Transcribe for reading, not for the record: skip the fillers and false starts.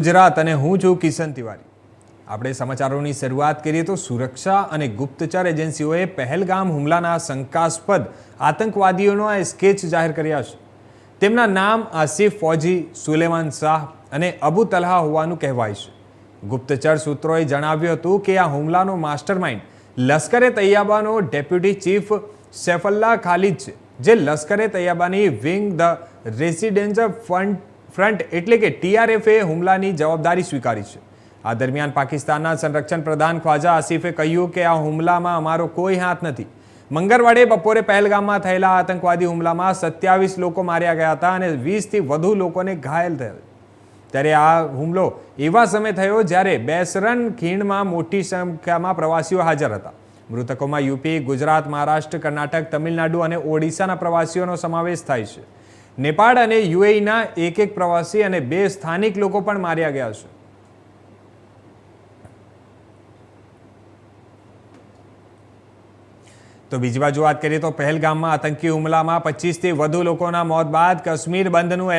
ગુજરાત અને હું છું કિશન તિવારી। આપણે સમાચારોની શરૂઆત કરીએ તો સુરક્ષા અને ગુપ્તચર એજન્સીઓએ પહેલગામ હુમલાના શંકાસ્પદ આતંકવાદીઓનો સ્કેચ જાહેર કર્યા છે। તેમના નામ આસિફ ફૌજી, સુલેમાન શાહ અને અબુ તલહા હોવાનું કહેવાય છે। ગુપ્તચર સૂત્રોએ જણાવ્યું હતું કે આ હુમલાનો માસ્ટરમાઇન્ડ લશ્કરે તૈયબાનો ડેપ્યુટી ચીફ સૈફુલ્લાહ ખાલિદ છે, જે લશ્કરે તૈયબાની વિંગ ધ રેસિડેન્સ ફ્રન્ટ એટલે કે TRFએ હુમલાની જવાબદારી સ્વીકારી છે। આ દરમિયાન પાકિસ્તાનના સંરક્ષણ પ્રધાન ખ્વાજા આસિફે કહ્યું કે આ હુમલામાં અમારો કોઈ હાથ નથી। મંગળવારે બપોરે પહેલગામમાં થયેલા આતંકવાદી હુમલામાં 27 લોકો માર્યા ગયા હતા અને 20થી વધુ લોકોને ઘાયલ થયા। ત્યારે આ હુમલો એવા સમય થયો જ્યારે બેસરન ખીણમાં મોટી સંખ્યામાં પ્રવાસીઓ હાજર હતા। મૃતકોમાં યુપી, ગુજરાત, મહારાષ્ટ્ર, કર્ણાટક, તમિલનાડુ અને ઓડિશાના પ્રવાસીઓનો સમાવેશ થાય છે। નેપાળ અને UAEના એક પ્રવાસી અને 2 સ્થાનિક લોકો પણ માર્યા ગયા છે। તો બીજી બાજુ વાત કરીએ તો પહેલગામમાં આતંકી હુમલામાં 25થી વધુ લોકોના મોત બાદ કાશ્મીર બંધનું